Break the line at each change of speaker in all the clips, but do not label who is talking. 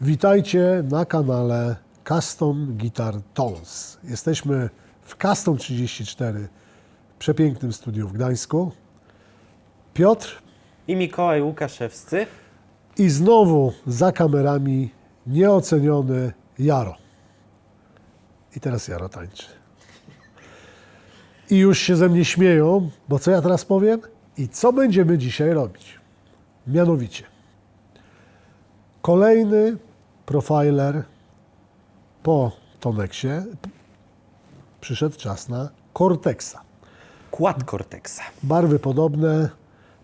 Witajcie na kanale Custom Guitar Tones. Jesteśmy w Custom 34, przepięknym studiu w Gdańsku. Piotr
I Mikołaj Łukaszewscy.
i znowu za kamerami nieoceniony Jaro. I teraz Jaro tańczy. I już się ze mnie śmieją, bo co ja teraz powiem? I co będziemy dzisiaj robić? Mianowicie, kolejny profiler po Tonexie. Przyszedł czas na Cortexa.
Quad Cortexa.
Barwy podobne,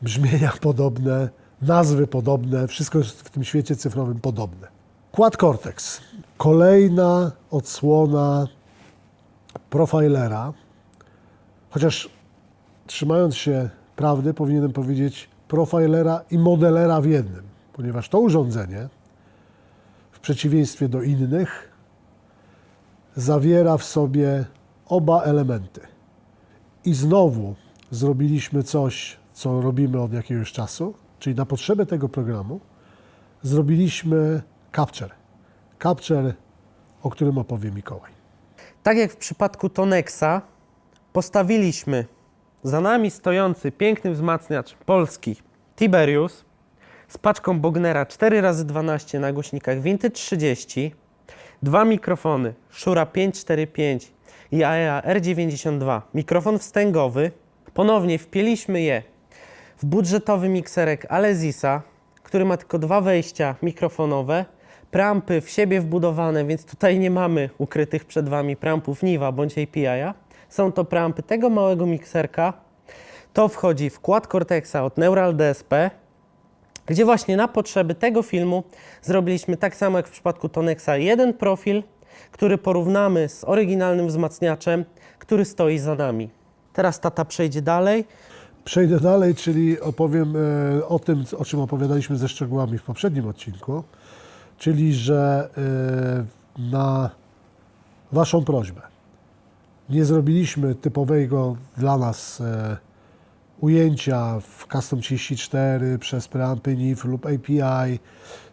brzmienia podobne, nazwy podobne, wszystko jest w tym świecie cyfrowym podobne. Quad Cortex. Kolejna odsłona profilera, chociaż trzymając się prawdy powinienem powiedzieć profilera i modelera w jednym, ponieważ to urządzenie w przeciwieństwie do innych zawiera w sobie oba elementy. I znowu zrobiliśmy coś, co robimy od jakiegoś czasu, czyli na potrzeby tego programu zrobiliśmy capture. Capture, o którym opowie Mikołaj.
Tak jak w przypadku Tonexa, postawiliśmy za nami stojący piękny wzmacniacz polski Tiberius z paczką Bognera 4x12 na głośnikach Vintage 30, dwa mikrofony Shure 545 i AEA R92, mikrofon wstęgowy. Ponownie wpięliśmy je w budżetowy mikserek Alesisa, który ma tylko dwa wejścia mikrofonowe, preampy w siebie wbudowane, więc tutaj nie mamy ukrytych przed Wami preampów Niva bądź API-a. Są to preampy tego małego mikserka. To wchodzi w Quad Cortexa od Neural DSP, gdzie właśnie na potrzeby tego filmu zrobiliśmy tak samo jak w przypadku Tonexa jeden profil, który porównamy z oryginalnym wzmacniaczem, który stoi za nami. Teraz tata przejdzie dalej.
Przejdę dalej, czyli opowiem o tym, o czym opowiadaliśmy ze szczegółami w poprzednim odcinku, czyli że na Waszą prośbę nie zrobiliśmy typowego dla nas ujęcia w Custom 34 przez preampy NIF lub API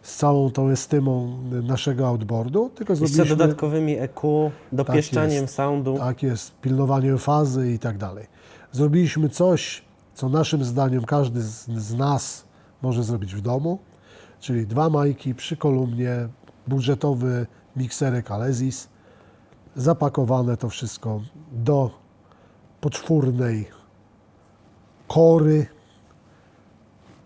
z całą tą estymą naszego outboardu, tylko
Jeszcze
zrobiliśmy
dodatkowymi EQ, dopieszczaniem
jest.
soundu.
Tak jest, pilnowaniem fazy i tak dalej. Zrobiliśmy coś, co naszym zdaniem każdy z nas może zrobić w domu, czyli dwa majki przy kolumnie, budżetowy mikserek Alesis, zapakowane to wszystko do poczwórnej kory,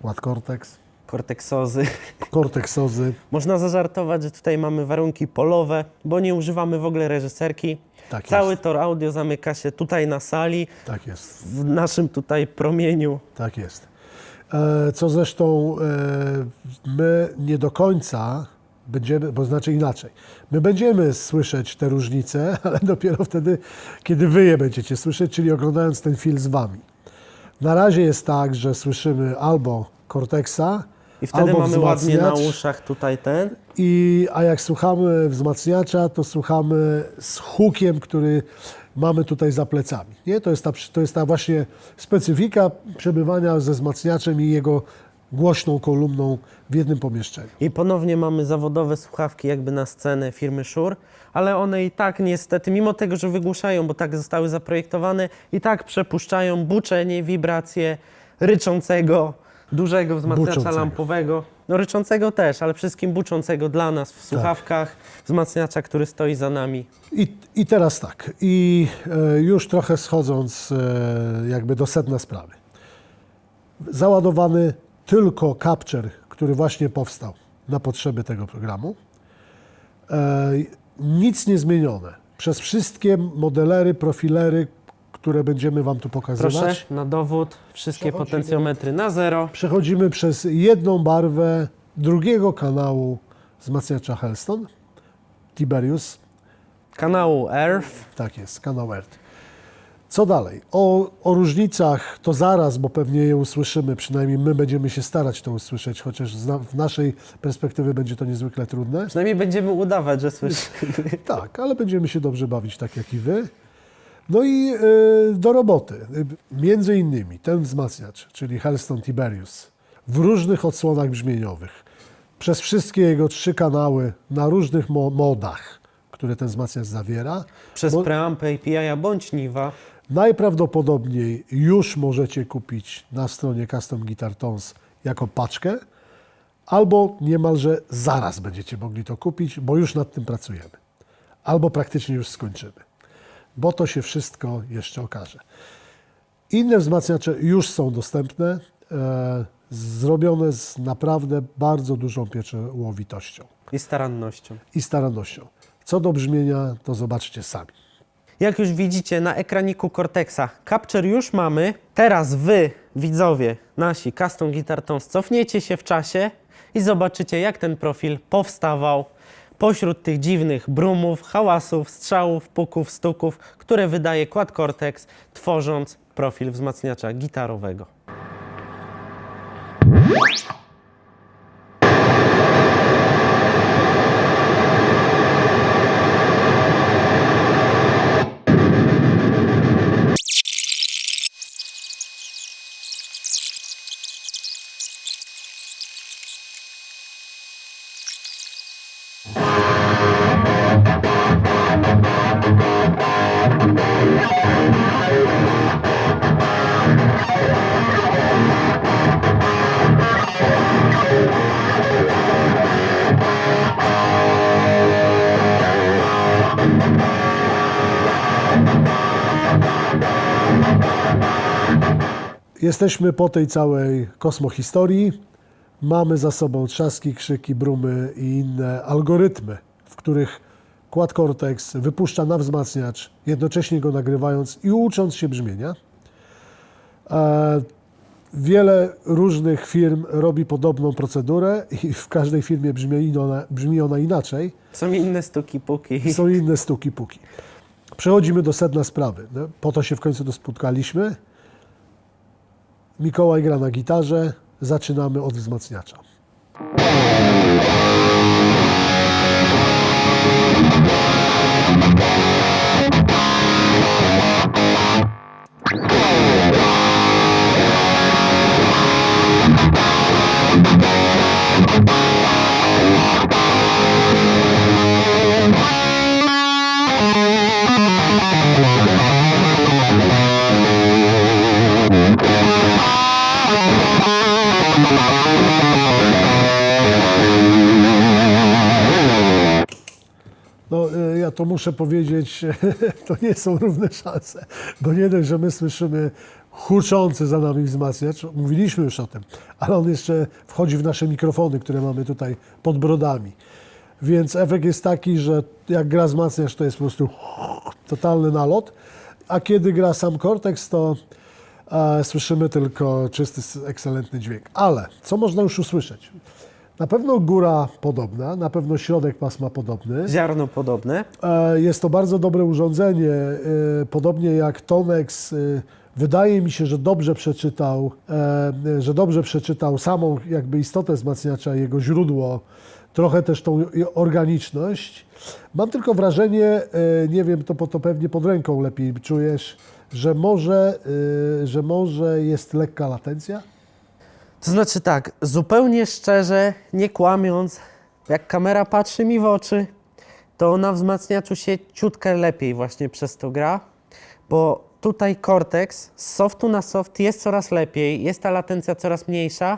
Quad Cortex,
Cortexozy.
Cortexozy.
Można zażartować, że tutaj mamy warunki polowe, bo nie używamy w ogóle reżyserki.
Tak
Cały
jest.
tor audio zamyka się tutaj na sali,
Tak jest.
w naszym tutaj promieniu.
Tak jest. Co zresztą my nie do końca będziemy, bo znaczy inaczej, my będziemy słyszeć te różnice, ale dopiero wtedy, kiedy wy je będziecie słyszeć, czyli oglądając ten film z wami. Na razie jest tak, że słyszymy albo Cortexa,
I wtedy
albo
mamy ładnie na
wzmacniacz.
uszach tutaj ten.
A jak słuchamy wzmacniacza, to słuchamy z hukiem, który mamy tutaj za plecami. Nie? To jest ta właśnie specyfika przebywania ze wzmacniaczem i jego głośną kolumną w jednym pomieszczeniu.
I ponownie mamy zawodowe słuchawki jakby na scenę firmy Shure, ale one i tak niestety, mimo tego, że wygłuszają, bo tak zostały zaprojektowane, i tak przepuszczają buczenie, wibracje ryczącego, dużego wzmacniacza
Buczącego.
lampowego. No ryczącego też, ale wszystkim buczącego dla nas w słuchawkach, wzmacniacza, który stoi za nami.
I teraz tak, już trochę schodząc jakby do sedna sprawy. Załadowany tylko capture, który właśnie powstał na potrzeby tego programu. Nic nie zmienione. Przez wszystkie modelery, profilery, które będziemy Wam tu pokazywać.
Proszę, na dowód, wszystkie
Przechodzimy.
potencjometry na zero.
Przechodzimy przez jedną barwę drugiego kanału wzmacniacza Helston, Tiberius.
Kanału Earth.
Tak jest, kanał Earth. Co dalej? O różnicach to zaraz, bo pewnie je usłyszymy, przynajmniej my będziemy się starać to usłyszeć, chociaż w naszej perspektywy będzie to niezwykle trudne.
Przynajmniej będziemy udawać, że słyszymy.
Tak, ale będziemy się dobrze bawić, tak jak i wy. No i do roboty. Między innymi ten wzmacniacz, czyli Helston Tiberius, w różnych odsłonach brzmieniowych, przez wszystkie jego 3 kanały na różnych modach, które ten wzmacniacz zawiera.
Przez
Bo
preampę API bądź Niva.
najprawdopodobniej już możecie kupić na stronie Custom Guitar Tones jako paczkę, albo niemalże zaraz będziecie mogli to kupić, bo już nad tym pracujemy. Albo praktycznie już skończymy, bo to się wszystko jeszcze okaże. Inne wzmacniacze już są dostępne, zrobione z naprawdę bardzo dużą pieczołowitością
I starannością.
i starannością. Co do brzmienia, to zobaczcie sami.
Jak już widzicie na ekraniku Cortexa, Capture już mamy. Teraz wy, widzowie nasi Custom Guitar Tones, cofniecie się w czasie i zobaczycie, jak ten profil powstawał pośród tych dziwnych brumów, hałasów, strzałów, puków, stuków, które wydaje Quad Cortex, tworząc profil wzmacniacza gitarowego.
Jesteśmy po tej całej kosmohistorii. Mamy za sobą trzaski, krzyki, brumy i inne algorytmy, w których Quad Cortex wypuszcza na wzmacniacz, jednocześnie go nagrywając i ucząc się brzmienia. Wiele różnych firm robi podobną procedurę i w każdej firmie brzmi ona inaczej.
Są inne stuki, puki.
Są inne stuki, puki. Przechodzimy do sedna sprawy. No, po to się w końcu tu spotkaliśmy. Mikołaj gra na gitarze. Zaczynamy od wzmacniacza. No, ja to muszę powiedzieć, to nie są równe szanse, bo nie dość, że my słyszymy huczący za nami wzmacniacz, mówiliśmy już o tym, ale on jeszcze wchodzi w nasze mikrofony, które mamy tutaj pod brodami. Więc efekt jest taki, że jak gra wzmacniacz, to jest po prostu totalny nalot, a kiedy gra sam Cortex, to słyszymy tylko czysty, ekscelentny dźwięk. Ale co można już usłyszeć? Na pewno góra podobna, na pewno środek pasma podobny.
Ziarno podobne.
Jest to bardzo dobre urządzenie, podobnie jak Tonex. Wydaje mi się, że dobrze przeczytał samą jakby istotę wzmacniacza, jego źródło, trochę też tą organiczność. Mam tylko wrażenie, nie wiem, to pewnie pod ręką lepiej czujesz, że może jest lekka latencja?
To znaczy tak, zupełnie szczerze, nie kłamiąc, jak kamera patrzy mi w oczy, to na wzmacniaczu się ciutkę lepiej właśnie przez to gra, bo tutaj Cortex z softu na soft jest coraz lepiej, jest ta latencja coraz mniejsza,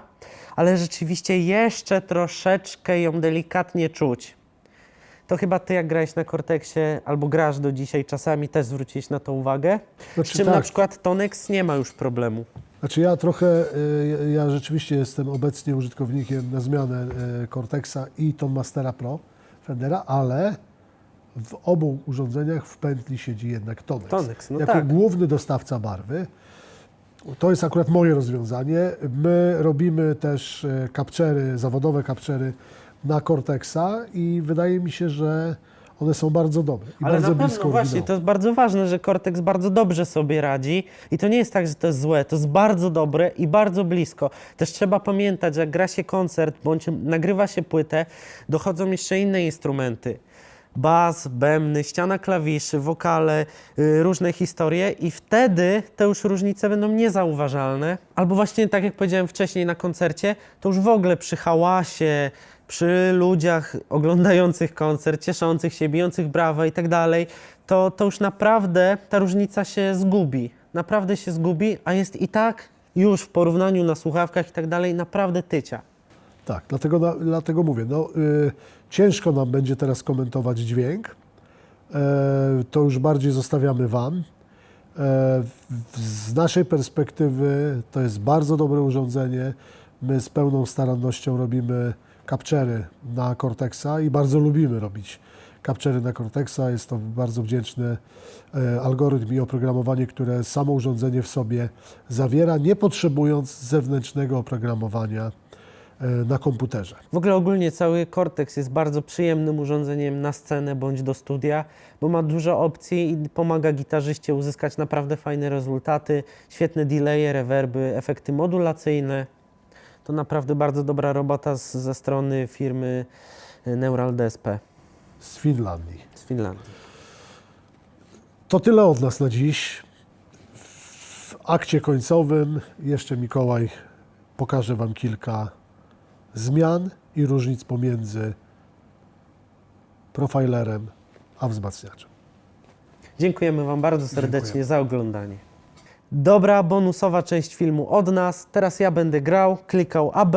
ale rzeczywiście jeszcze troszeczkę ją delikatnie czuć. To chyba ty, jak grałeś na Cortexie albo grasz do dzisiaj, czasami też zwróciłeś na to uwagę.
Znaczy,
Z czym
tak.
na przykład Tonex nie ma już problemu.
Znaczy ja rzeczywiście jestem obecnie użytkownikiem na zmianę Cortexa i Tonmastera Pro Fendera, ale w obu urządzeniach w pętli siedzi jednak Tonex.
Tonex, no
jako
tak.
główny dostawca barwy. To jest akurat moje rozwiązanie. My robimy też zawodowe capture'y na Cortexa i wydaje mi się, że one są bardzo dobre i
Ale
bardzo
na
blisko
pewno właśnie,
oryginału.
to jest bardzo ważne, że Cortex bardzo dobrze sobie radzi i to nie jest tak, że to jest złe, to jest bardzo dobre i bardzo blisko. Też trzeba pamiętać, że jak gra się koncert bądź nagrywa się płytę, dochodzą jeszcze inne instrumenty. bas, bębny, ściana klawiszy, wokale, różne historie i wtedy te już różnice będą niezauważalne. Albo właśnie tak jak powiedziałem wcześniej na koncercie, to już w ogóle przy hałasie, przy ludziach oglądających koncert, cieszących się, bijących brawa i tak dalej, to już naprawdę ta różnica się zgubi. Naprawdę się zgubi, a jest i tak już w porównaniu na słuchawkach i tak dalej naprawdę tycia.
Tak, dlatego mówię, ciężko nam będzie teraz komentować dźwięk, to już bardziej zostawiamy Wam. Z naszej perspektywy to jest bardzo dobre urządzenie, my z pełną starannością robimy capture'y na Cortexa i bardzo lubimy robić capture'y na Cortexa, jest to bardzo wdzięczny algorytm i oprogramowanie, które samo urządzenie w sobie zawiera, nie potrzebując zewnętrznego oprogramowania na komputerze.
W ogóle ogólnie cały Cortex jest bardzo przyjemnym urządzeniem na scenę bądź do studia, bo ma dużo opcji i pomaga gitarzyście uzyskać naprawdę fajne rezultaty, świetne delaye, rewerby, efekty modulacyjne. To naprawdę bardzo dobra robota ze strony firmy Neural DSP
Z Finlandii.
z Finlandii.
To tyle od nas na dziś. W akcie końcowym jeszcze Mikołaj pokaże Wam kilka zmian i różnic pomiędzy profilerem a wzmacniaczem.
Dziękujemy Wam bardzo serdecznie
Dziękujemy.
za oglądanie. Dobra, bonusowa część filmu od nas. Teraz ja będę grał, klikał AB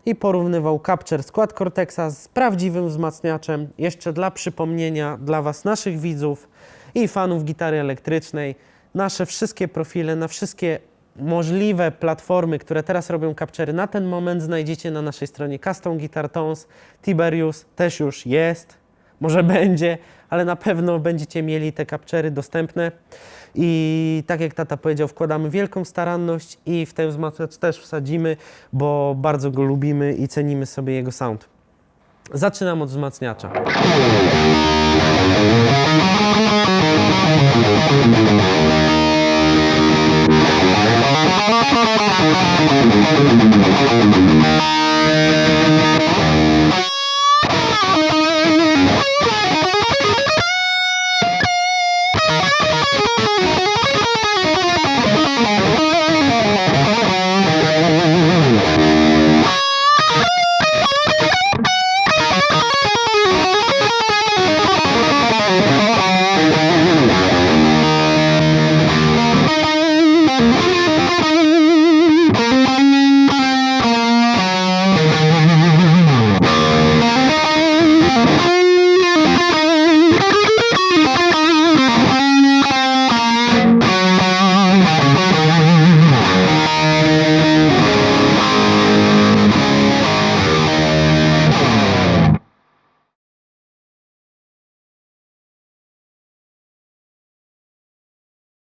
i porównywał Capture skład Cortexa z prawdziwym wzmacniaczem. Jeszcze dla przypomnienia dla Was, naszych widzów i fanów gitary elektrycznej, nasze wszystkie profile na wszystkie możliwe platformy, które teraz robią capture'y na ten moment znajdziecie na naszej stronie Custom Guitar Tones. Tiberius też już jest, może będzie, ale na pewno będziecie mieli te capture'y dostępne. I tak jak tata powiedział, wkładamy wielką staranność i w ten wzmacniacz też wsadzimy, bo bardzo go lubimy i cenimy sobie jego sound. Zaczynam od wzmacniacza.